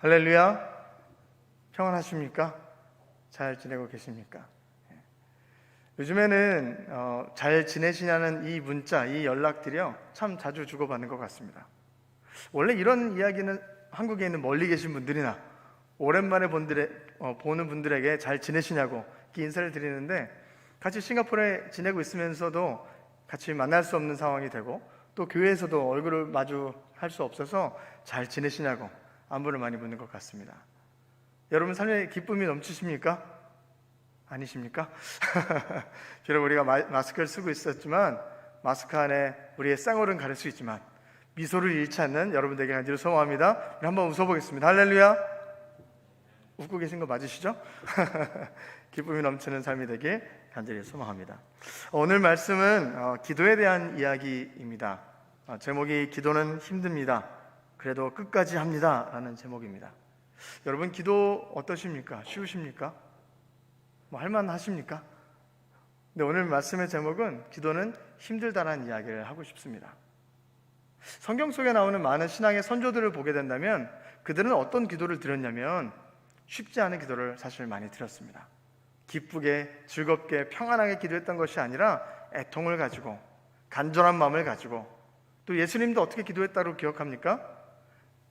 할렐루야. 평안하십니까? 잘 지내고 계십니까? 요즘에는 잘 지내시냐는 이 문자, 이 연락들이요 참 자주 주고받는 것 같습니다. 원래 이런 이야기는 한국에 있는 멀리 계신 분들이나 오랜만에 보는 분들에게 잘 지내시냐고 이렇게 인사를 드리는데, 같이 싱가포르에 지내고 있으면서도 같이 만날 수 없는 상황이 되고, 또 교회에서도 얼굴을 마주할 수 없어서 잘 지내시냐고 안부를 많이 묻는 것 같습니다. 여러분 삶에 기쁨이 넘치십니까? 아니십니까? 비록 우리가 마스크를 쓰고 있었지만, 마스크 안에 우리의 쌍얼은 가릴 수 있지만 미소를 잃지 않는 여러분들에게 간절히 소망합니다. 우리 한번 웃어보겠습니다. 할렐루야. 웃고 계신 거 맞으시죠? 기쁨이 넘치는 삶이 되길 간절히 소망합니다. 오늘 말씀은 기도에 대한 이야기입니다. 제목이 기도는 힘듭니다. 그래도 끝까지 합니다 라는 제목입니다. 여러분 기도 어떠십니까? 쉬우십니까? 할만하십니까? 근데 오늘 말씀의 제목은 기도는 힘들다라는 이야기를 하고 싶습니다. 성경 속에 나오는 많은 신앙의 선조들을 보게 된다면 그들은 어떤 기도를 드렸냐면 쉽지 않은 기도를 사실 많이 드렸습니다. 기쁘게 즐겁게 평안하게 기도했던 것이 아니라 애통을 가지고 간절한 마음을 가지고, 또 예수님도 어떻게 기도했다고 기억합니까?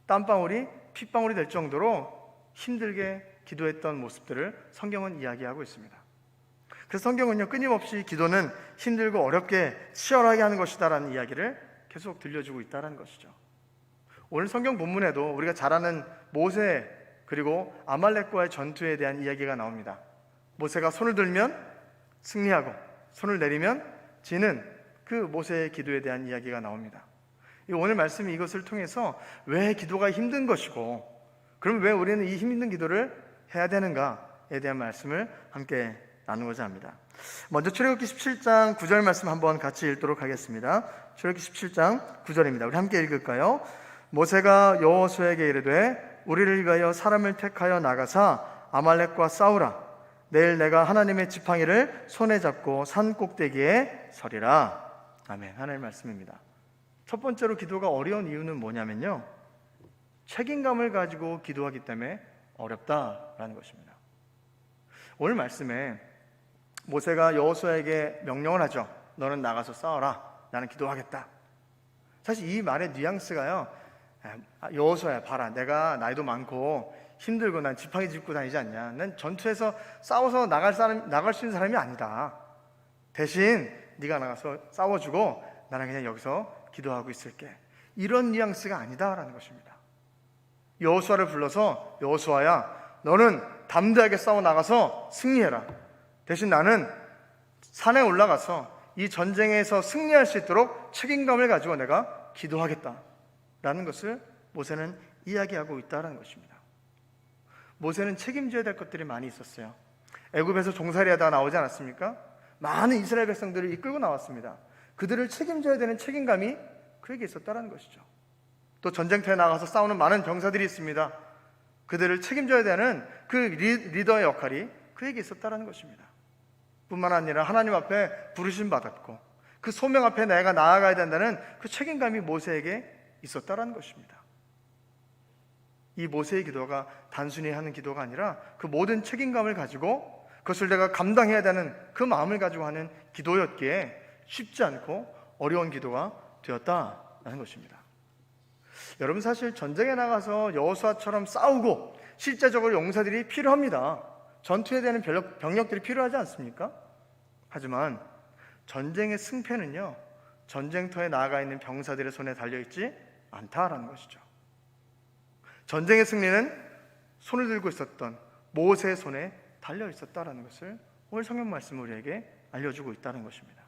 땀방울이 핏방울이 될 정도로 힘들게 기도했던 모습들을 성경은 이야기하고 있습니다. 그래서 성경은요 끊임없이 기도는 힘들고 어렵게 치열하게 하는 것이다 라는 이야기를 계속 들려주고 있다는 것이죠. 오늘 성경 본문에도 우리가 잘 아는 모세 그리고 아말렉과의 전투에 대한 이야기가 나옵니다. 모세가 손을 들면 승리하고 손을 내리면 지는 그 모세의 기도에 대한 이야기가 나옵니다. 오늘 말씀이 이것을 통해서 왜 기도가 힘든 것이고, 그럼 왜 우리는 이 힘든 기도를 해야 되는가에 대한 말씀을 함께 나누고자 합니다. 먼저 출애굽기 17장 9절 말씀 한번 같이 읽도록 하겠습니다. 출애굽기 17장 9절입니다. 우리 함께 읽을까요? 모세가 여호수아에게 이르되 우리를 위하여 사람을 택하여 나가사 아말렉과 싸우라. 내일 내가 하나님의 지팡이를 손에 잡고 산 꼭대기에 서리라. 아멘. 하나님의 말씀입니다. 첫 번째로 기도가 어려운 이유는 뭐냐면요, 책임감을 가지고 기도하기 때문에 어렵다라는 것입니다. 오늘 말씀에 모세가 여호수아에게 명령을 하죠. 너는 나가서 싸워라. 나는 기도하겠다. 사실 이 말의 뉘앙스가요, 여호수아야 봐라, 내가 나이도 많고 힘들고 난 지팡이 짚고 다니지 않냐. 난 전투에서 싸워서 나갈 수 있는 사람이 아니다. 대신 네가 나가서 싸워주고 나는 그냥 여기서 기도하고 있을게. 이런 뉘앙스가 아니다라는 것입니다. 여호수아를 불러서 여호수아야, 너는 담대하게 싸워 나가서 승리해라. 대신 나는 산에 올라가서 이 전쟁에서 승리할 수 있도록 책임감을 가지고 내가 기도하겠다라는 것을 모세는 이야기하고 있다는 것입니다. 모세는 책임져야 될 것들이 많이 있었어요. 애굽에서 종살이하다가 나오지 않았습니까? 많은 이스라엘 백성들을 이끌고 나왔습니다. 그들을 책임져야 되는 책임감이 그에게 있었다는 것이죠. 또 전쟁터에 나가서 싸우는 많은 병사들이 있습니다. 그들을 책임져야 되는 그 리더의 역할이 그에게 있었다는 것입니다. 뿐만 아니라 하나님 앞에 부르심 받았고 그 소명 앞에 내가 나아가야 된다는 그 책임감이 모세에게 있었다는 것입니다. 이 모세의 기도가 단순히 하는 기도가 아니라 그 모든 책임감을 가지고 그것을 내가 감당해야 되는 그 마음을 가지고 하는 기도였기에 쉽지 않고 어려운 기도가 되었다는 것입니다. 여러분 사실 전쟁에 나가서 여호수아처럼 싸우고 실제적으로 용사들이 필요합니다. 전투에 대한 병력들이 필요하지 않습니까? 하지만 전쟁의 승패는요, 전쟁터에 나아가 있는 병사들의 손에 달려있지 않다라는 것이죠. 전쟁의 승리는 손을 들고 있었던 모세의 손에 달려있었다라는 것을 오늘 성경 말씀 우리에게 알려주고 있다는 것입니다.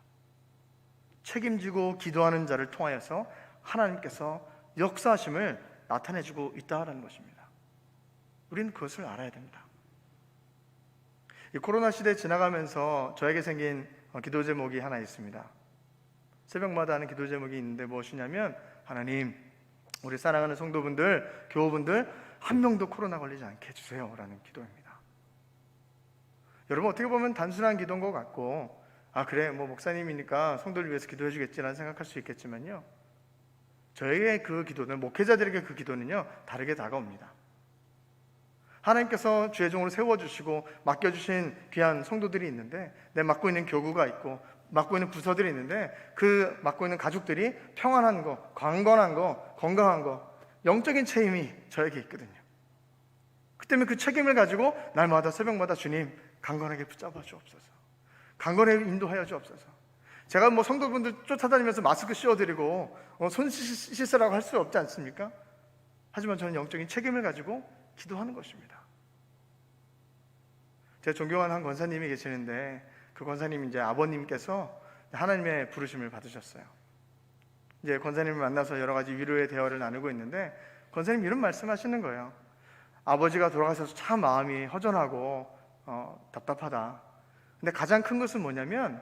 책임지고 기도하는 자를 통하여서 하나님께서 역사하심을 나타내주고 있다는 것입니다. 우리는 그것을 알아야 됩니다. 이 코로나 시대 지나가면서 저에게 생긴 기도 제목이 하나 있습니다. 새벽마다 하는 기도 제목이 있는데 무엇이냐면, 하나님, 우리 사랑하는 성도분들, 교우분들 한 명도 코로나 걸리지 않게 해주세요 라는 기도입니다. 여러분 어떻게 보면 단순한 기도인 것 같고, 그래 목사님이니까 성도를 위해서 기도해 주겠지라는 생각할 수 있겠지만요, 저에게 그 기도는, 목회자들에게 그 기도는요 다르게 다가옵니다. 하나님께서 주의 종으로 세워주시고 맡겨주신 귀한 성도들이 있는데, 내 맡고 있는 교구가 있고 맡고 있는 부서들이 있는데, 그 맡고 있는 가족들이 평안한 거, 강건한 거, 건강한 거, 영적인 책임이 저에게 있거든요. 그 때문에 그 책임을 가지고 날마다 새벽마다 주님 강건하게 붙잡아 주옵소서, 강건하게 인도하여 주옵소서. 제가 뭐 성도분들 쫓아다니면서 마스크 씌워드리고 손 씻으라고 할 수 없지 않습니까? 하지만 저는 영적인 책임을 가지고 기도하는 것입니다. 제 존경하는 한 권사님이 계시는데, 그 권사님이 이제 아버님께서 하나님의 부르심을 받으셨어요. 이제 권사님을 만나서 여러 가지 위로의 대화를 나누고 있는데, 권사님 이런 말씀하시는 거예요. 아버지가 돌아가셔서 참 마음이 허전하고 답답하다. 근데 가장 큰 것은 뭐냐면,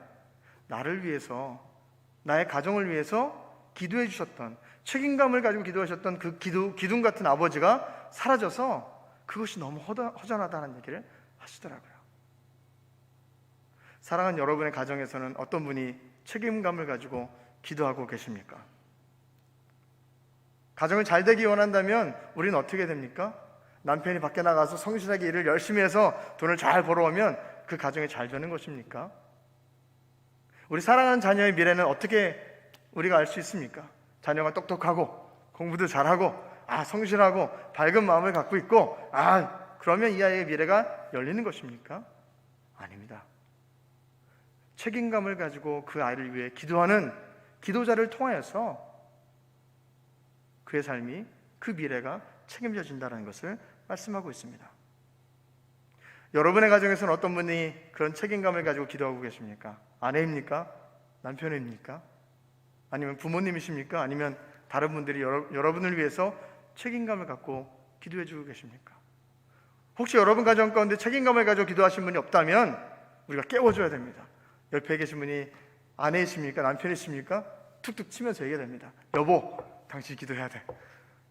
나를 위해서, 나의 가정을 위해서 기도해 주셨던, 책임감을 가지고 기도하셨던 그 기둥 같은 아버지가 사라져서 그것이 너무 허전하다는 얘기를 하시더라고요. 사랑하는 여러분의 가정에서는 어떤 분이 책임감을 가지고 기도하고 계십니까? 가정을 잘 되기 원한다면 우리는 어떻게 됩니까? 남편이 밖에 나가서 성실하게 일을 열심히 해서 돈을 잘 벌어오면 그 가정이 잘 되는 것입니까? 우리 사랑하는 자녀의 미래는 어떻게 우리가 알 수 있습니까? 자녀가 똑똑하고 공부도 잘하고 성실하고 밝은 마음을 갖고 있고 그러면 이 아이의 미래가 열리는 것입니까? 아닙니다. 책임감을 가지고 그 아이를 위해 기도하는 기도자를 통하여서 그의 삶이, 그 미래가 책임져진다는 것을 말씀하고 있습니다. 여러분의 가정에서는 어떤 분이 그런 책임감을 가지고 기도하고 계십니까? 아내입니까? 남편입니까? 아니면 부모님이십니까? 아니면 다른 분들이 여러분을 위해서 책임감을 갖고 기도해 주고 계십니까? 혹시 여러분 가정 가운데 책임감을 가지고 기도하신 분이 없다면 우리가 깨워줘야 됩니다. 옆에 계신 분이 아내이십니까? 남편이십니까? 툭툭 치면서 얘기해야 됩니다. 여보, 당신이 기도해야 돼.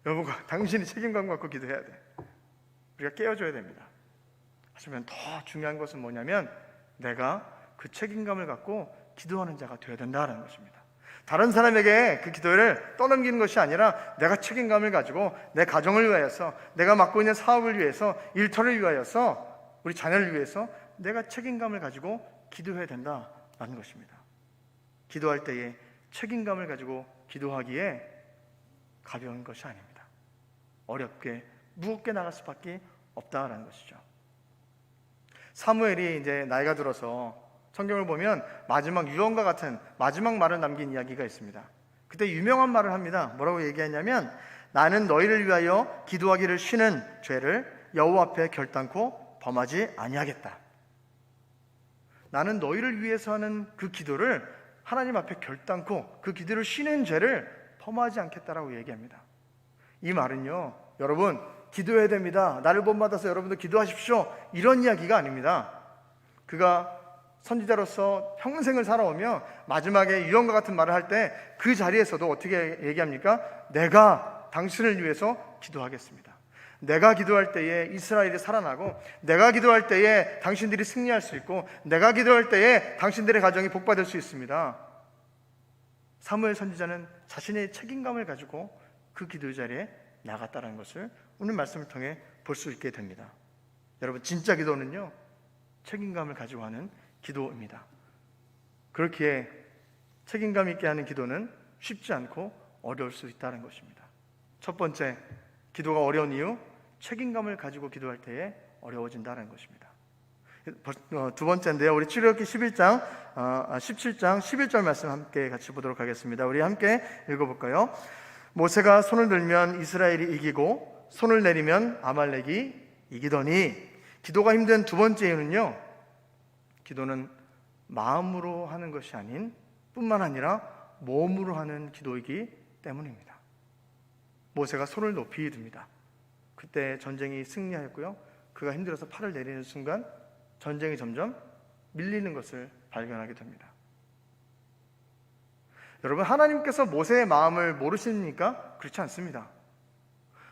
여보가, 당신이 책임감 갖고 기도해야 돼. 우리가 깨워줘야 됩니다. 하지만 더 중요한 것은 뭐냐면, 내가 그 책임감을 갖고 기도하는 자가 되어야 된다는 것입니다. 다른 사람에게 그 기도를 떠넘기는 것이 아니라, 내가 책임감을 가지고 내 가정을 위하여서, 내가 맡고 있는 사업을 위해서, 일터를 위하여서, 우리 자녀를 위해서 내가 책임감을 가지고 기도해야 된다는 것입니다. 기도할 때에 책임감을 가지고 기도하기에 가벼운 것이 아닙니다. 어렵게, 무겁게 나갈 수밖에 없다라는 것이죠. 사무엘이 이제 나이가 들어서 성경을 보면 마지막 유언과 같은 마지막 말을 남긴 이야기가 있습니다. 그때 유명한 말을 합니다. 뭐라고 얘기하냐면, 나는 너희를 위하여 기도하기를 쉬는 죄를 여호와 앞에 결단코 범하지 아니하겠다. 나는 너희를 위해서 하는 그 기도를 하나님 앞에 결단코 그 기도를 쉬는 죄를 범하지 않겠다라고 얘기합니다. 이 말은요, 여러분 기도해야 됩니다, 나를 본받아서 여러분도 기도하십시오, 이런 이야기가 아닙니다. 그가 선지자로서 평생을 살아오며 마지막에 유언과 같은 말을 할 때 그 자리에서도 어떻게 얘기합니까? 내가 당신을 위해서 기도하겠습니다. 내가 기도할 때에 이스라엘이 살아나고, 내가 기도할 때에 당신들이 승리할 수 있고, 내가 기도할 때에 당신들의 가정이 복받을 수 있습니다. 사무엘 선지자는 자신의 책임감을 가지고 그 기도의 자리에 나갔다는 것을 오늘 말씀을 통해 볼 수 있게 됩니다. 여러분, 진짜 기도는요, 책임감을 가지고 하는 기도입니다. 그렇기에 책임감 있게 하는 기도는 쉽지 않고 어려울 수 있다는 것입니다. 첫 번째, 기도가 어려운 이유, 책임감을 가지고 기도할 때에 어려워진다는 것입니다. 두 번째인데요, 우리 출애굽기 17장 11절 말씀 함께 같이 보도록 하겠습니다. 우리 함께 읽어볼까요? 모세가 손을 들면 이스라엘이 이기고 손을 내리면 아말렉이 이기더니. 기도가 힘든 두 번째 이유는요, 기도는 마음으로 하는 것이 아닌 뿐만 아니라 몸으로 하는 기도이기 때문입니다. 모세가 손을 높이 듭니다. 그때 전쟁이 승리하였고요, 그가 힘들어서 팔을 내리는 순간 전쟁이 점점 밀리는 것을 발견하게 됩니다. 여러분, 하나님께서 모세의 마음을 모르십니까? 그렇지 않습니다.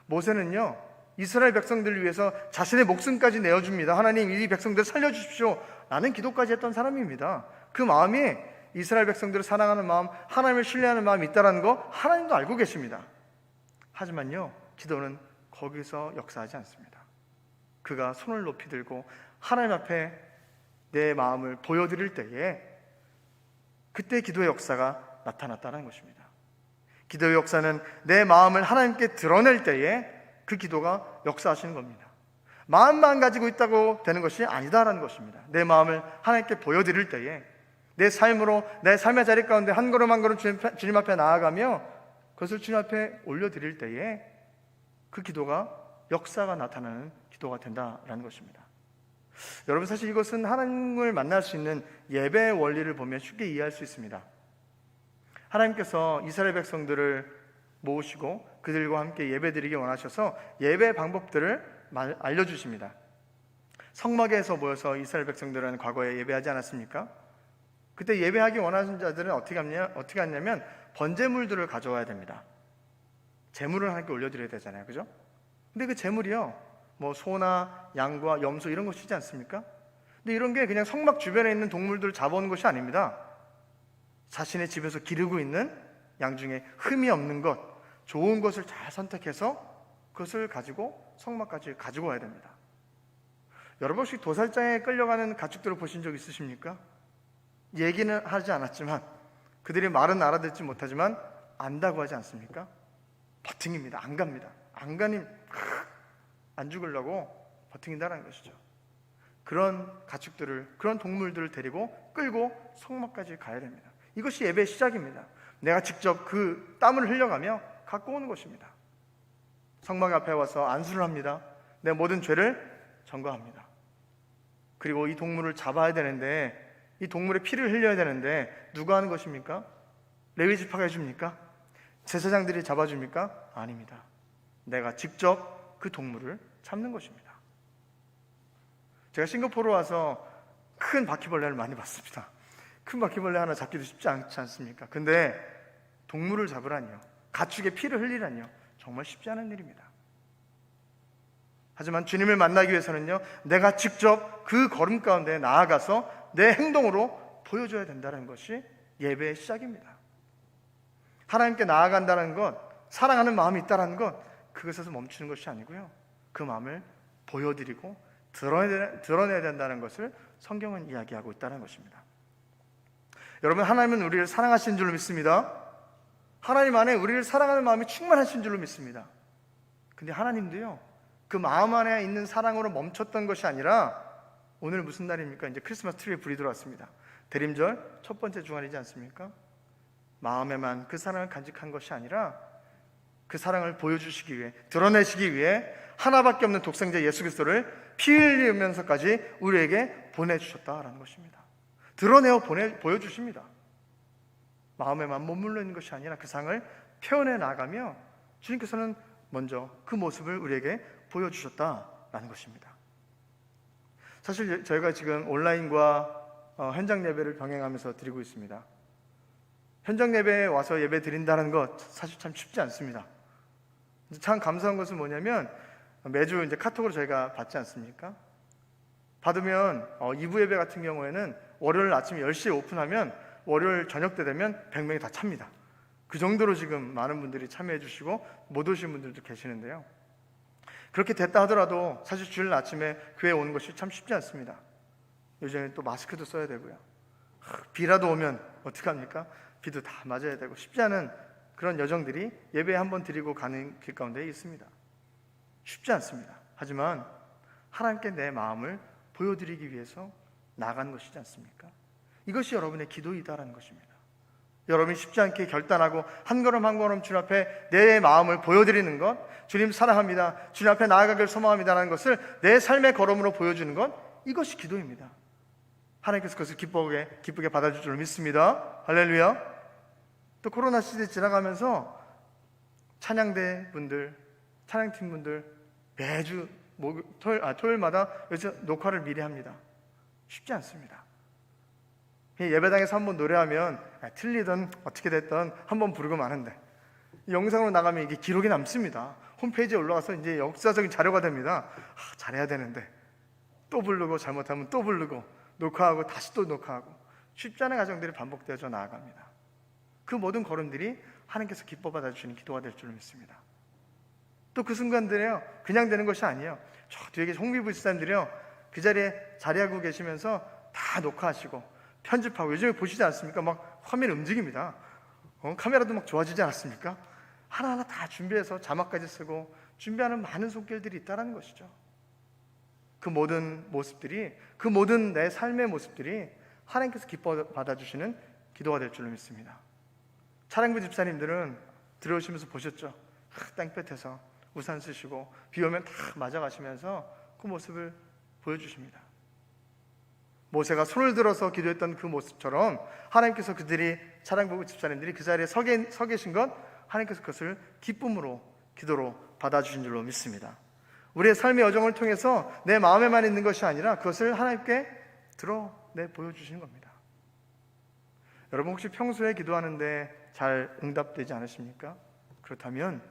모세는요, 이스라엘 백성들을 위해서 자신의 목숨까지 내어줍니다. 하나님, 이 백성들을 살려주십시오 라는 기도까지 했던 사람입니다. 그 마음이, 이스라엘 백성들을 사랑하는 마음, 하나님을 신뢰하는 마음이 있다는 거 하나님도 알고 계십니다. 하지만요, 기도는 거기서 역사하지 않습니다. 그가 손을 높이 들고 하나님 앞에 내 마음을 보여드릴 때에 그때 기도의 역사가 나타났다는 것입니다. 기도의 역사는 내 마음을 하나님께 드러낼 때에 그 기도가 역사하시는 겁니다. 마음만 가지고 있다고 되는 것이 아니다라는 것입니다. 내 마음을 하나님께 보여드릴 때에 내 삶으로, 내 삶의 자리 가운데 한 걸음 한 걸음 주님 앞에 나아가며 그것을 주님 앞에 올려드릴 때에 그 기도가 역사가 나타나는 기도가 된다라는 것입니다. 여러분, 사실 이것은 하나님을 만날 수 있는 예배의 원리를 보면 쉽게 이해할 수 있습니다. 하나님께서 이스라엘 백성들을 모으시고 그들과 함께 예배드리기 원하셔서 예배 방법들을 알려주십니다. 성막에서 모여서 이스라엘 백성들은 과거에 예배하지 않았습니까? 그때 예배하기 원하는 자들은 어떻게 하냐면 번제물들을 가져와야 됩니다. 제물을 하나님께 올려드려야 되잖아요, 그죠? 근데 그 제물이요, 뭐 소나 양과 염소 이런 것이지 않습니까? 근데 이런 게 그냥 성막 주변에 있는 동물들을 잡아오는 것이 아닙니다. 자신의 집에서 기르고 있는 양 중에 흠이 없는 것, 좋은 것을 잘 선택해서 그것을 가지고 성막까지 가지고 와야 됩니다. 여러분, 혹시 도살장에 끌려가는 가축들을 보신 적 있으십니까? 얘기는 하지 않았지만 그들이 말은 알아듣지 못하지만 안다고 하지 않습니까? 버팅입니다. 안 갑니다. 안 가니 안 죽으려고 버팅인다라는 것이죠. 그런 가축들을, 그런 동물들을 데리고 끌고 성막까지 가야 됩니다. 이것이 예배의 시작입니다. 내가 직접 그 땀을 흘려가며 갖고 오는 것입니다. 성막 앞에 와서 안수를 합니다. 내 모든 죄를 전가합니다. 그리고 이 동물을 잡아야 되는데, 이 동물의 피를 흘려야 되는데 누가 하는 것입니까? 레위 지파가 해줍니까? 제사장들이 잡아줍니까? 아닙니다. 내가 직접 그 동물을 잡는 것입니다. 제가 싱가포르 와서 큰 바퀴벌레를 많이 봤습니다. 큰 바퀴벌레 하나 잡기도 쉽지 않지 않습니까? 근데 동물을 잡으라니요, 가축의 피를 흘리라니요, 정말 쉽지 않은 일입니다. 하지만 주님을 만나기 위해서는요, 내가 직접 그 걸음 가운데 나아가서 내 행동으로 보여줘야 된다는 것이 예배의 시작입니다. 하나님께 나아간다는 것, 사랑하는 마음이 있다는 것, 그것에서 멈추는 것이 아니고요, 그 마음을 보여드리고 드러내야 된다는 것을 성경은 이야기하고 있다는 것입니다. 여러분, 하나님은 우리를 사랑하시는 줄로 믿습니다. 하나님 안에 우리를 사랑하는 마음이 충만하신 줄로 믿습니다. 근데 하나님도요, 그 마음 안에 있는 사랑으로 멈췄던 것이 아니라, 오늘 무슨 날입니까? 이제 크리스마스 트리에 불이 들어왔습니다. 대림절 첫 번째 주간이지 않습니까? 마음에만 그 사랑을 간직한 것이 아니라 그 사랑을 보여주시기 위해, 드러내시기 위해 하나밖에 없는 독생자 예수 그리스도를 피 흘리면서까지 우리에게 보내주셨다라는 것입니다. 드러내어 보여주십니다. 마음에만 머물러 있는 것이 아니라 그 사랑을 표현해 나가며 주님께서는 먼저 그 모습을 우리에게 보여주셨다라는 것입니다. 사실 저희가 지금 온라인과 현장 예배를 병행하면서 드리고 있습니다. 현장 예배에 와서 예배 드린다는 것 사실 참 쉽지 않습니다. 참 감사한 것은 뭐냐면, 매주 이제 카톡으로 저희가 받지 않습니까? 받으면 2부 예배 같은 경우에는 월요일 아침 10시에 오픈하면 월요일 저녁 때 되면 100명이 다 찹니다. 그 정도로 지금 많은 분들이 참여해 주시고 못 오신 분들도 계시는데요, 그렇게 됐다 하더라도 사실 주일 아침에 교회에 오는 것이 참 쉽지 않습니다. 요즘에 또 마스크도 써야 되고요, 비라도 오면 어떡합니까? 비도 다 맞아야 되고 쉽지 않은 그런 여정들이 예배 한번 드리고 가는 길 가운데 있습니다. 쉽지 않습니다. 하지만 하나님께 내 마음을 보여드리기 위해서 나간 것이지 않습니까? 이것이 여러분의 기도이다라는 것입니다. 여러분이 쉽지 않게 결단하고 한 걸음 한 걸음 주님 앞에 내 마음을 보여드리는 것, 주님 사랑합니다, 주님 앞에 나아가길 소망합니다라는 것을 내 삶의 걸음으로 보여주는 것, 이것이 기도입니다. 하나님께서 그것을 기쁘게 받아줄 줄 믿습니다. 할렐루야. 또 코로나 시대 지나가면서 찬양대 분들, 찬양팀 분들 매주 토요일마다 여기서 녹화를 미리 합니다. 쉽지 않습니다. 예배당에서 한번 노래하면 틀리든 어떻게 됐든 한번 부르고 마는데, 영상으로 나가면 이게 기록이 남습니다. 홈페이지에 올라가서 이제 역사적인 자료가 됩니다. 잘해야 되는데 또 부르고, 잘못하면 또 부르고, 녹화하고 다시 또 녹화하고, 쉽지 않은 과정들이 반복되어져 나아갑니다. 그 모든 걸음들이 하나님께서 기뻐 받아주시는 기도가 될 줄 믿습니다. 또 그 순간들에요, 그냥 되는 것이 아니에요. 저 뒤에 계신 홍미부 집사님들이요, 그 자리에 자리하고 계시면서 다 녹화하시고 편집하고, 요즘에 보시지 않습니까? 막 화면 움직입니다. 카메라도 막 좋아지지 않았습니까? 하나하나 다 준비해서 자막까지 쓰고 준비하는 많은 손길들이 있다는 것이죠. 그 모든 모습들이, 그 모든 내 삶의 모습들이 하나님께서 기뻐 받아주시는 기도가 될 줄로 믿습니다. 차량부 집사님들은 들어오시면서 보셨죠? 땡볕에서 우산 쓰시고 비 오면 다 맞아가시면서 그 모습을 보여주십니다. 모세가 손을 들어서 기도했던 그 모습처럼 하나님께서 그들이, 차량부 집사님들이 그 자리에 서 계신 것, 하나님께서 그것을 기쁨으로, 기도로 받아주신 줄로 믿습니다. 우리의 삶의 여정을 통해서 내 마음에만 있는 것이 아니라 그것을 하나님께 드러내 보여주시는 겁니다. 여러분, 혹시 평소에 기도하는데 잘 응답되지 않으십니까? 그렇다면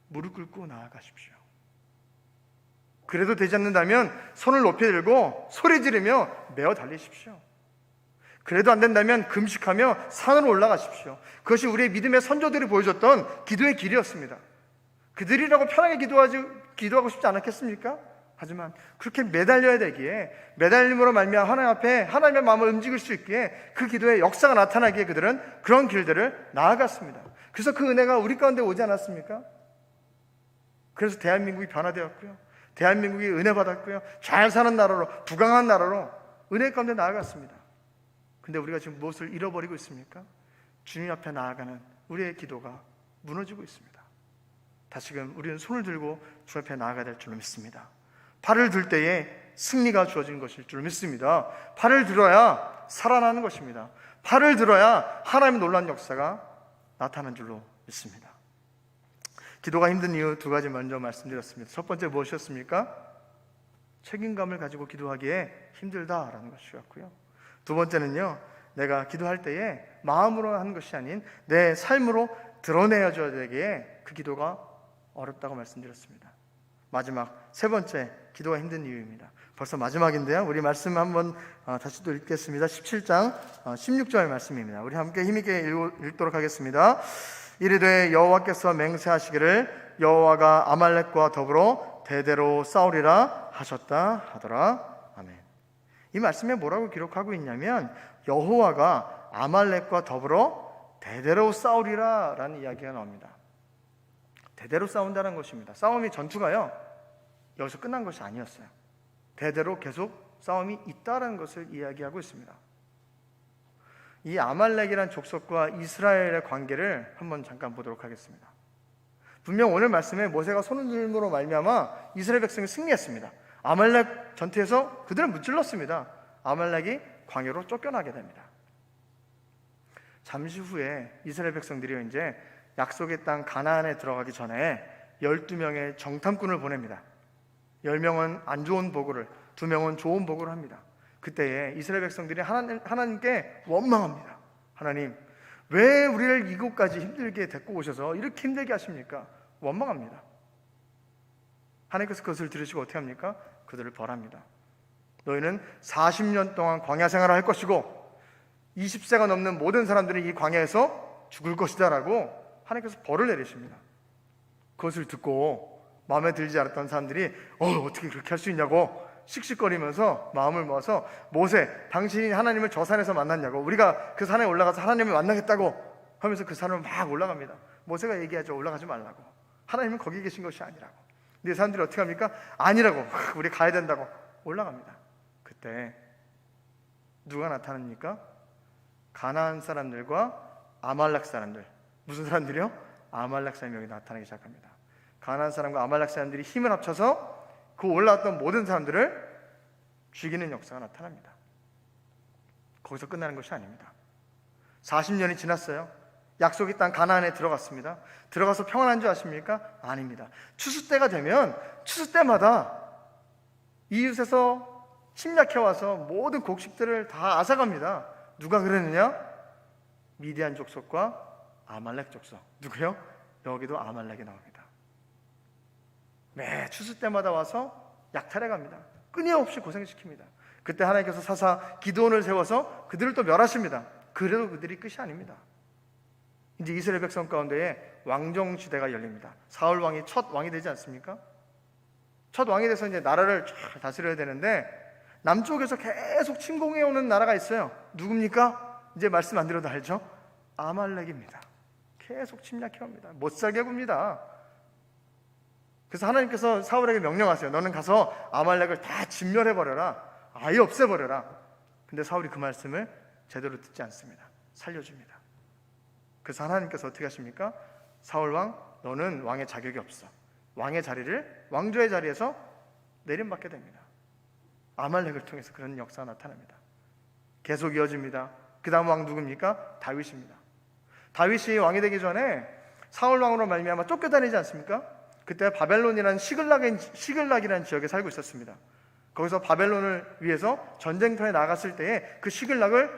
무릎 꿇고 나아가십시오. 그래도 되지 않는다면 손을 높이 들고 소리 지르며 메어 달리십시오. 그래도 안 된다면 금식하며 산으로 올라가십시오. 그것이 우리의 믿음의 선조들이 보여줬던 기도의 길이었습니다. 그들이라고 편하게 기도하고 싶지 않았겠습니까? 하지만 그렇게 매달려야 되기에, 매달림으로 말미암아 하나님 앞에 하나님의 마음을 움직일 수 있기에, 그 기도의 역사가 나타나기에 그들은 그런 길들을 나아갔습니다. 그래서 그 은혜가 우리 가운데 오지 않았습니까? 그래서 대한민국이 변화되었고요, 대한민국이 은혜 받았고요, 잘 사는 나라로, 부강한 나라로 은혜 가운데 나아갔습니다. 근데 우리가 지금 무엇을 잃어버리고 있습니까? 주님 앞에 나아가는 우리의 기도가 무너지고 있습니다. 다시금 우리는 손을 들고 주 앞에 나아가야 될 줄로 믿습니다. 팔을 들 때에 승리가 주어진 것일 줄 믿습니다. 팔을 들어야 살아나는 것입니다. 팔을 들어야 하나님의 놀라운 역사가 나타나는 줄로 믿습니다. 기도가 힘든 이유 두 가지 먼저 말씀드렸습니다. 첫 번째 무엇이었습니까? 책임감을 가지고 기도하기에 힘들다라는 것이었고요. 두 번째는요, 내가 기도할 때에 마음으로 하는 것이 아닌 내 삶으로 드러내줘야 되기에 그 기도가 어렵다고 말씀드렸습니다. 마지막, 세 번째, 기도가 힘든 이유입니다. 벌써 마지막인데요, 우리 말씀 한번 다시 또 읽겠습니다. 17장 16절 말씀입니다. 우리 함께 힘있게 읽도록 하겠습니다. 이르되 여호와께서 맹세하시기를 여호와가 아말렉과 더불어 대대로 싸우리라 하셨다 하더라. 아멘. 이 말씀에 뭐라고 기록하고 있냐면, 여호와가 아말렉과 더불어 대대로 싸우리라 라는 이야기가 나옵니다. 대대로 싸운다는 것입니다. 싸움이, 전투가요, 여기서 끝난 것이 아니었어요. 대대로 계속 싸움이 있다는 것을 이야기하고 있습니다. 이 아말렉이란 족속과 이스라엘의 관계를 한번 잠깐 보도록 하겠습니다. 분명 오늘 말씀에 모세가 손을 들므로 말미암아 이스라엘 백성이 승리했습니다. 아말렉 전투에서 그들은 무찔렀습니다. 아말렉이 광야로 쫓겨나게 됩니다. 잠시 후에 이스라엘 백성들이 이제 약속의 땅 가나안에 들어가기 전에 12명의 정탐꾼을 보냅니다. 10명은 안 좋은 보고를, 2명은 좋은 보고를 합니다. 그때에 이스라엘 백성들이 하나님께 원망합니다. 하나님, 왜 우리를 이곳까지 힘들게 데리고 오셔서 이렇게 힘들게 하십니까? 원망합니다. 하나님께서 그것을 들으시고 어떻게 합니까? 그들을 벌합니다. 너희는 40년 동안 광야 생활을 할 것이고 20세가 넘는 모든 사람들이 이 광야에서 죽을 것이다 라고 하나님께서 벌을 내리십니다. 그것을 듣고 마음에 들지 않았던 사람들이 어떻게 그렇게 할 수 있냐고 씩씩거리면서 마음을 모아서, 모세, 당신이 하나님을 저 산에서 만났냐고, 우리가 그 산에 올라가서 하나님을 만나겠다고 하면서 그 산을 막 올라갑니다. 모세가 얘기하죠. 올라가지 말라고. 하나님은 거기 계신 것이 아니라고. 근데 사람들이 어떻게 합니까? 아니라고, 우리 가야 된다고 올라갑니다. 그때 누가 나타납니까? 가나안 사람들과 아말렉 사람들. 무슨 사람들이요? 아말렉 사람이 나타나기 시작합니다. 가나안 사람과 아말렉 사람들이 힘을 합쳐서 그 올라왔던 모든 사람들을 죽이는 역사가 나타납니다. 거기서 끝나는 것이 아닙니다. 40년이 지났어요. 약속의 땅 가나안에 들어갔습니다. 들어가서 평안한 줄 아십니까? 아닙니다. 추수 때가 되면 추수 때마다 이웃에서 침략해와서 모든 곡식들을 다 앗아갑니다. 누가 그러느냐? 미디안 족속과 아말렉 족속. 누구요? 여기도 아말렉이 나옵니다. 매 추수 때마다 와서 약탈해갑니다. 끊임없이 고생시킵니다. 그때 하나님께서 사사 기드온을 세워서 그들을 또 멸하십니다. 그래도 그들이 끝이 아닙니다. 이제 이스라엘 백성 가운데에 왕정 시대가 열립니다. 사울 왕이 첫 왕이 되지 않습니까? 첫 왕이 돼서 이제 나라를 쫙 다스려야 되는데 남쪽에서 계속 침공해 오는 나라가 있어요. 누굽니까? 이제 말씀 안 드려도 알죠? 아말렉입니다. 계속 침략해 옵니다. 못 살게 굽니다. 그래서 하나님께서 사울에게 명령하세요. 너는 가서 아말렉을 다 진멸해 버려라. 아예 없애 버려라. 근데 사울이 그 말씀을 제대로 듣지 않습니다. 살려줍니다. 그래서 하나님께서 어떻게 하십니까? 사울 왕, 너는 왕의 자격이 없어. 왕의 자리를, 왕조의 자리에서 내림받게 됩니다. 아말렉을 통해서 그런 역사가 나타납니다. 계속 이어집니다. 그 다음 왕 누굽니까? 다윗입니다. 다윗이 왕이 되기 전에 사울 왕으로 말미암아 쫓겨다니지 않습니까? 그때 바벨론이라는 시글락이라는 지역에 살고 있었습니다. 거기서 바벨론을 위해서 전쟁터에 나갔을 때에 그 시글락을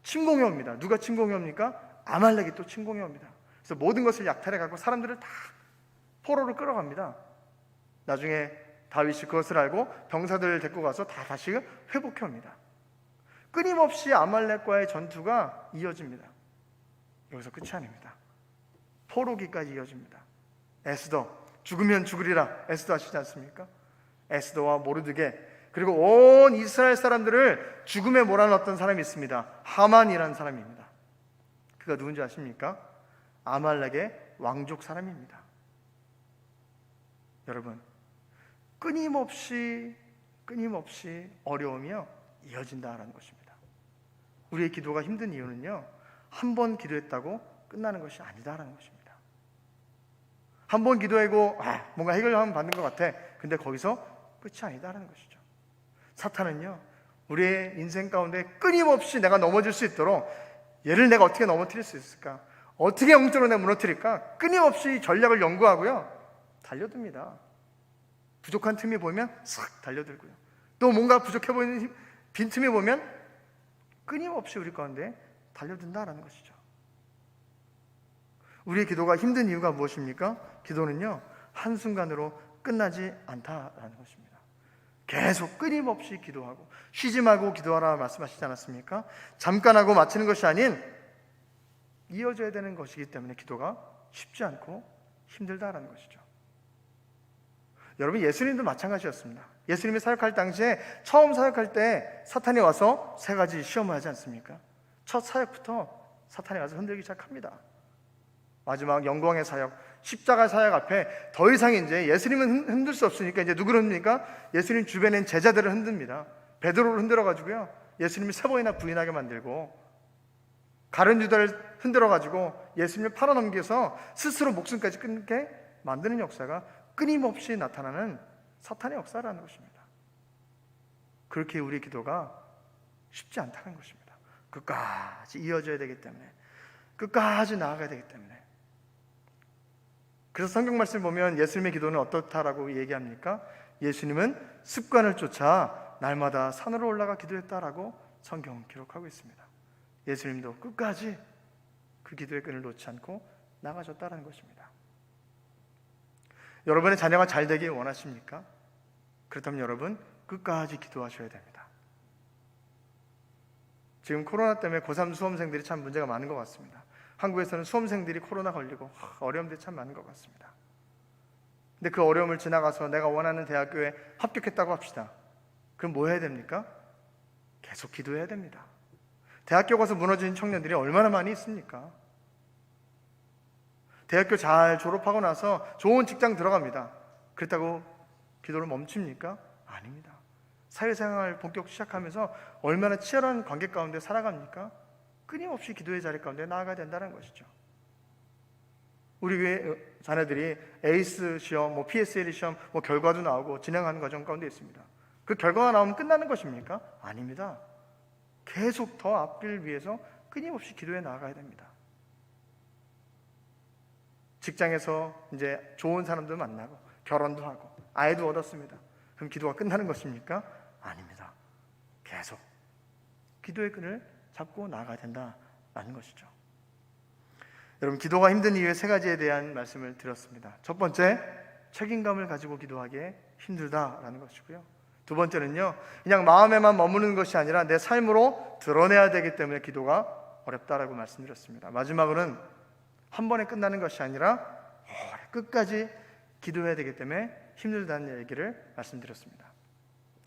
침공해 옵니다. 누가 침공해 옵니까? 아말렉이 또 침공해 옵니다. 그래서 모든 것을 약탈해 가고 사람들을 다 포로로 끌어갑니다. 나중에 다윗이 그것을 알고 병사들을 데리고 가서 다시 회복해 옵니다. 끊임없이 아말렉과의 전투가 이어집니다. 여기서 끝이 아닙니다. 포로기까지 이어집니다. 에스더, 죽으면 죽으리라 에스더 아시지 않습니까? 에스더와 모르드게, 그리고 온 이스라엘 사람들을 죽음에 몰아넣었던 사람이 있습니다. 하만이라는 사람입니다. 그가 누군지 아십니까? 아말렉의 왕족 사람입니다. 여러분, 끊임없이 어려움이요 이어진다라는 것입니다. 우리의 기도가 힘든 이유는요, 한 번 기도했다고 끝나는 것이 아니다라는 것입니다. 한 번 기도하고 뭔가 해결하면 받는 것 같아. 근데 거기서 끝이 아니다라는 것이죠. 사탄은요, 우리의 인생 가운데 끊임없이 내가 넘어질 수 있도록, 얘를 내가 어떻게 넘어뜨릴 수 있을까? 어떻게 영적으로 내가 무너뜨릴까? 끊임없이 전략을 연구하고요, 달려듭니다. 부족한 틈이 보이면 싹 달려들고요, 또 뭔가 부족해 보이는 빈틈이 보면 끊임없이 우리 가운데 달려든다라는 것이죠. 우리의 기도가 힘든 이유가 무엇입니까? 기도는요, 한순간으로 끝나지 않다라는 것입니다. 계속 끊임없이 기도하고 쉬지 말고 기도하라 말씀하시지 않았습니까? 잠깐 하고 마치는 것이 아닌 이어져야 되는 것이기 때문에 기도가 쉽지 않고 힘들다라는 것이죠. 여러분, 예수님도 마찬가지였습니다. 예수님이 사역할 당시에 처음 사역할 때 사탄이 와서 세 가지 시험을 하지 않습니까? 첫 사역부터 사탄이 와서 흔들기 시작합니다. 마지막 영광의 사역, 십자가 사역 앞에 더 이상 이제 예수님은 흔들 수 없으니까 이제 누구를 흔듭니까? 예수님 주변에 있는 제자들을 흔듭니다. 베드로를 흔들어가지고요, 예수님을 3번이나 부인하게 만들고, 가룟 유다를 흔들어가지고 예수님을 팔아넘겨서 스스로 목숨까지 끊게 만드는 역사가 끊임없이 나타나는 사탄의 역사라는 것입니다. 그렇게 우리 기도가 쉽지 않다는 것입니다. 끝까지 이어져야 되기 때문에, 끝까지 나아가야 되기 때문에. 그래서 성경 말씀을 보면 예수님의 기도는 어떻다라고 얘기합니까? 예수님은 습관을 쫓아 날마다 산으로 올라가 기도했다라고 성경은 기록하고 있습니다. 예수님도 끝까지 그 기도의 끈을 놓지 않고 나가셨다는 것입니다. 여러분의 자녀가 잘 되길 원하십니까? 그렇다면 여러분, 끝까지 기도하셔야 됩니다. 지금 코로나 때문에 고3 수험생들이 참 문제가 많은 것 같습니다. 한국에서는 수험생들이 코로나 걸리고 어려움들이 참 많은 것 같습니다. 근데 그 어려움을 지나가서 내가 원하는 대학교에 합격했다고 합시다. 그럼 뭐 해야 됩니까? 계속 기도해야 됩니다. 대학교 가서 무너진 청년들이 얼마나 많이 있습니까? 대학교 잘 졸업하고 나서 좋은 직장 들어갑니다. 그렇다고 기도를 멈춥니까? 아닙니다. 사회생활 본격 시작하면서 얼마나 치열한 관계 가운데 살아갑니까? 끊임없이 기도의 자리 가운데 나아가야 된다는 것이죠. 우리 교회 자녀들이 에이스 시험, PSL 시험 결과도 나오고 진행하는 과정 가운데 있습니다. 그 결과가 나오면 끝나는 것입니까? 아닙니다. 계속 더 앞을 위해서 끊임없이 기도해 나아가야 됩니다. 직장에서 이제 좋은 사람들 만나고 결혼도 하고 아이도 얻었습니다. 그럼 기도가 끝나는 것입니까? 아닙니다. 계속 기도의 끈을 잡고 나아가야 된다라는 것이죠. 여러분, 기도가 힘든 이유의 세 가지에 대한 말씀을 드렸습니다. 첫 번째, 책임감을 가지고 기도하기에 힘들다라는 것이고요. 두 번째는요, 그냥 마음에만 머무는 것이 아니라 내 삶으로 드러내야 되기 때문에 기도가 어렵다라고 말씀드렸습니다. 마지막으로는 한 번에 끝나는 것이 아니라 끝까지 기도해야 되기 때문에 힘들다는 얘기를 말씀드렸습니다.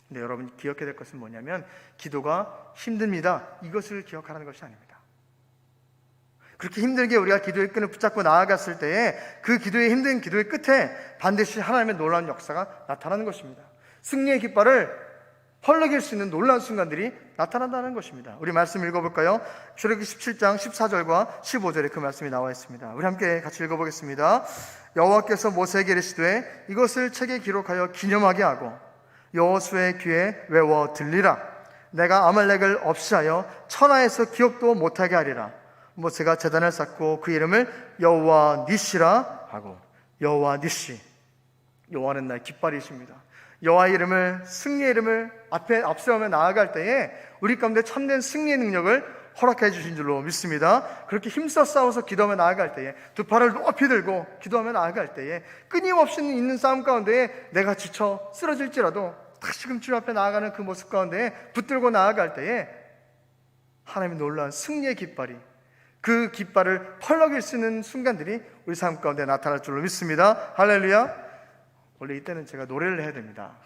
근데 여러분이 기억해야 될 것은 뭐냐면 기도가 힘듭니다, 이것을 기억하라는 것이 아닙니다. 그렇게 힘들게 우리가 기도의 끈을 붙잡고 나아갔을 때에 그 기도의 힘든 기도의 끝에 반드시 하나님의 놀라운 역사가 나타나는 것입니다. 승리의 깃발을 펄럭일 수 있는 놀라운 순간들이 나타난다는 것입니다. 우리 말씀 읽어볼까요? 출애굽기 17장 14절과 15절에 그 말씀이 나와 있습니다. 우리 함께 같이 읽어보겠습니다. 여호와께서 모세에게 이르시되 이것을 책에 기록하여 기념하게 하고 여호수의 귀에 외워 들리라. 내가 아말렉을 없이하여 천하에서 기억도 못하게 하리라. 모세가 제단을 쌓고 그 이름을 여호와 니시라 하고, 여호와 니시, 여호와는 나의 깃발이십니다. 여호와의 이름을, 승리의 이름을 앞에 앞세우며 나아갈 때에 우리 가운데 참된 승리의 능력을 허락해 주신 줄로 믿습니다. 그렇게 힘써 싸워서 기도하며 나아갈 때에, 두 팔을 높이 들고 기도하며 나아갈 때에, 끊임없이 있는 싸움 가운데에 내가 지쳐 쓰러질지라도 다시금 주님 앞에 나아가는 그 모습 가운데에 붙들고 나아갈 때에 하나님의 놀라운 승리의 깃발이, 그 깃발을 펄럭일 수 있는 순간들이 우리 삶 가운데 나타날 줄로 믿습니다. 할렐루야. 원래 이때는 제가 노래를 해야 됩니다.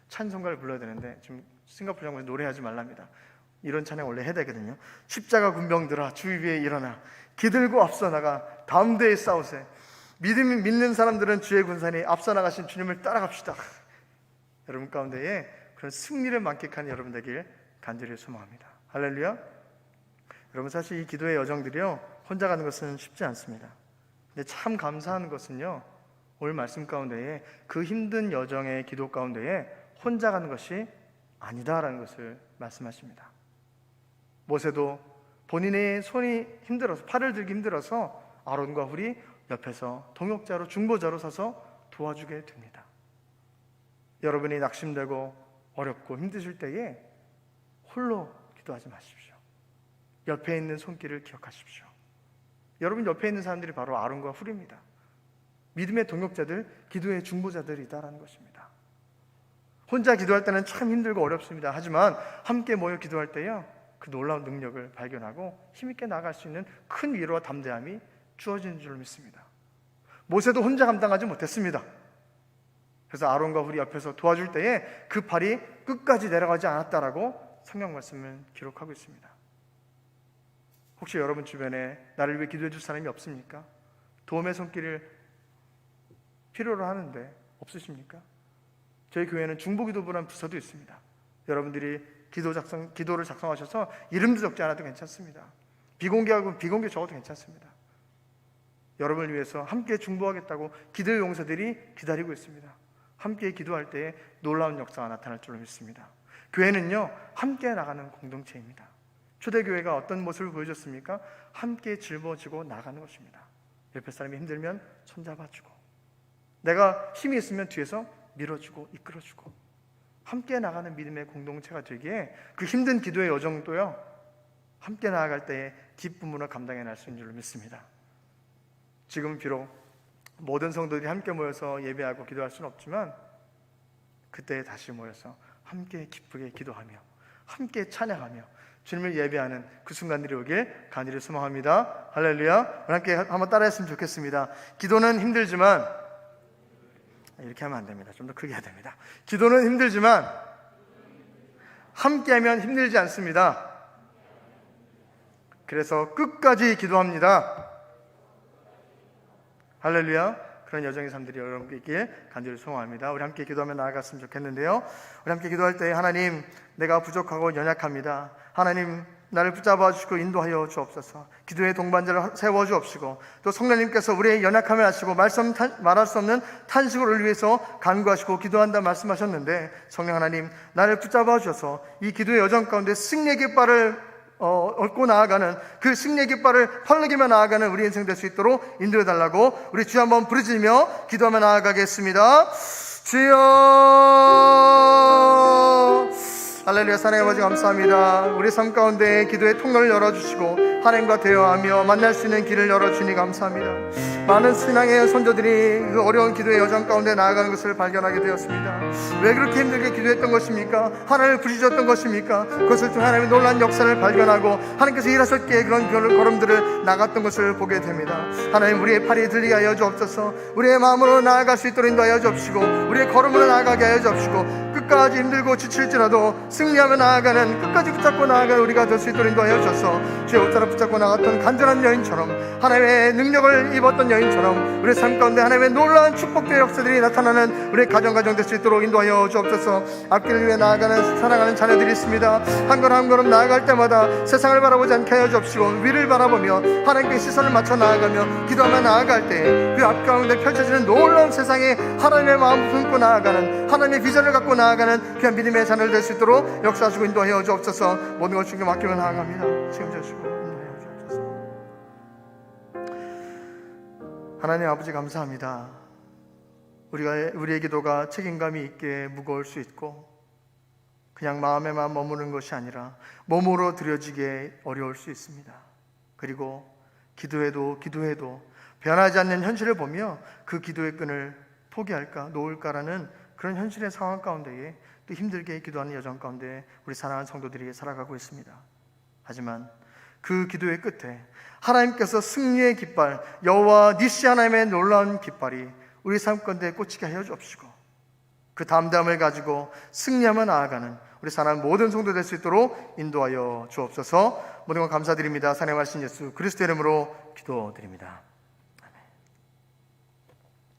찬송가를 불러야 되는데 지금 싱가포르 장관이 노래하지 말랍니다. 이런 찬양 원래 해야 되거든요. 십자가 군병들아 주의 위에 일어나 기들고 앞서 나가 다음 대에 싸우세. 믿는 사람들은 주의 군산이 앞서 나가신 주님을 따라갑시다. 여러분 가운데에 그런 승리를 만끽하는 여러분 되길 간절히 소망합니다. 할렐루야. 여러분, 사실 이 기도의 여정들이요, 혼자 가는 것은 쉽지 않습니다. 근데 참 감사한 것은요, 오늘 말씀 가운데에 그 힘든 여정의 기도 가운데에 혼자 가는 것이 아니다라는 것을 말씀하십니다. 모세도 본인의 손이 힘들어서, 팔을 들기 힘들어서 아론과 훌이 옆에서 동역자로, 중보자로 서서 도와주게 됩니다. 여러분이 낙심되고 어렵고 힘드실 때에 홀로 기도하지 마십시오. 옆에 있는 손길을 기억하십시오. 여러분 옆에 있는 사람들이 바로 아론과 훌입니다. 믿음의 동역자들, 기도의 중보자들이다라는 것입니다. 혼자 기도할 때는 참 힘들고 어렵습니다. 하지만 함께 모여 기도할 때요, 그 놀라운 능력을 발견하고 힘있게 나아갈 수 있는 큰 위로와 담대함이 주어지는 줄 믿습니다. 모세도 혼자 감당하지 못했습니다. 그래서 아론과 훌이 옆에서 도와줄 때에 그 팔이 끝까지 내려가지 않았다라고 성경 말씀을 기록하고 있습니다. 혹시 여러분 주변에 나를 위해 기도해 줄 사람이 없습니까? 도움의 손길을 필요로 하는데 없으십니까? 저희 교회는 중보기도부라는 부서도 있습니다. 여러분들이 기도를 작성하셔서 이름도 적지 않아도 괜찮습니다. 비공개하고 비공개 적어도 괜찮습니다. 여러분을 위해서 함께 중보하겠다고 기도의 용사들이 기다리고 있습니다. 함께 기도할 때에 놀라운 역사가 나타날 줄로 믿습니다. 교회는요, 함께 나가는 공동체입니다. 초대교회가 어떤 모습을 보여줬습니까? 함께 짊어지고 나가는 것입니다. 옆에 사람이 힘들면 손잡아주고, 내가 힘이 있으면 뒤에서 밀어주고 이끌어주고, 함께 나가는 믿음의 공동체가 되기에 그 힘든 기도의 여정도요, 함께 나아갈 때에 기쁨으로 감당해낼 수 있는 줄로 믿습니다. 지금 비록 모든 성도들이 함께 모여서 예배하고 기도할 수는 없지만 그때 다시 모여서 함께 기쁘게 기도하며 함께 찬양하며 주님을 예배하는 그 순간들이 오길 간절히 소망합니다. 할렐루야. 함께 한번 따라했으면 좋겠습니다. 기도는 힘들지만, 이렇게 하면 안 됩니다. 좀 더 크게 해야 됩니다. 기도는 힘들지만 함께하면 힘들지 않습니다. 그래서 끝까지 기도합니다. 할렐루야. 그런 여정의 삶들이 여러분께 있길 간절히 소망합니다. 우리 함께 기도하며 나아갔으면 좋겠는데요, 우리 함께 기도할 때, 하나님, 내가 부족하고 연약합니다. 하나님, 나를 붙잡아 주시고 인도하여 주옵소서. 기도의 동반자를 세워 주옵시고, 또 성령님께서 우리의 연약함을 아시고 말할 수 없는 탄식을 위해서 간구하시고 기도한다 말씀하셨는데, 성령 하나님, 나를 붙잡아 주셔서 이 기도의 여정 가운데 승리의 깃발을 얻고 나아가는, 그 승리의 깃발을 펄럭이며 나아가는 우리 인생 될 수 있도록 인도해 달라고 우리 주여 한번 부르짖으며 기도하며 나아가겠습니다. 주여, 할렐루야. 사랑의 아버지 감사합니다. 우리 삶 가운데 기도의 통로를 열어주시고 하나님과 대화하며 만날 수 있는 길을 열어주니 감사합니다. 많은 신앙의 선조들이 그 어려운 기도의 여정 가운데 나아가는 것을 발견하게 되었습니다. 왜 그렇게 힘들게 기도했던 것입니까? 하나님을 부르짖었던 것입니까? 그것을 통해 하나님의 놀라운 역사를 발견하고 하나님께서 일하셨기에 그런 걸음들을 나갔던 것을 보게 됩니다. 하나님, 우리의 팔이 들리게 하여 주옵소서. 우리의 마음으로 나아갈 수 있도록 인도하여 주옵시고 우리의 걸음으로 나아가게 하여 주옵시고 끝까지 힘들고 지칠지라도 승리하며 나아가는, 끝까지 붙잡고 나아가는 우리가 될 수 있도록 인도하여 주셔서 주의 옷자락 붙잡고 나갔던 간절한 여인처럼, 하나님의 능력을 입었던 여인처럼 우리의 삶 가운데 하나님의 놀라운 축복의 역사들이 나타나는 우리의 가정 될 수 있도록 인도하여 주옵소서. 앞길을 위해 나아가는 사랑하는 자녀들이 있습니다. 한 걸음 한 걸음 나아갈 때마다 세상을 바라보지 않게 하여 주옵시고 위를 바라보며 하나님께 시선을 맞춰 나아가며 기도하며 나아갈 때 그 앞 가운데 펼쳐지는 놀라운 세상에 하나님의 마음을 품고 나아가는, 하나님의 비전을 갖고 나아가는 귀한 믿음의 자녀를 될 수 있도록 역사하시고 인도하여 주옵소서. 모든 걸 주님께 맡기며 나아갑니다. 책임져 주시고 인도하여 주옵소서. 하나님 아버지 감사합니다. 우리의 기도가 책임감이 있게 무거울 수 있고 그냥 마음에만 머무는 것이 아니라 몸으로 드려지게 어려울 수 있습니다. 그리고 기도해도 변하지 않는 현실을 보며 그 기도의 끈을 포기할까 놓을까라는 그런 현실의 상황 가운데에 또 힘들게 기도하는 여정 가운데 우리 사랑하는 성도들이 살아가고 있습니다. 하지만 그 기도의 끝에 하나님께서 승리의 깃발, 여호와 니시 하나님의 놀라운 깃발이 우리 삶 가운데 꽂히게 하여 주옵시고 그 담대함을 가지고 승리하며 나아가는 우리 사랑하는 모든 성도 될 수 있도록 인도하여 주옵소서. 모든 것 감사드립니다. 사랑하신 예수 그리스도의 이름으로 기도드립니다.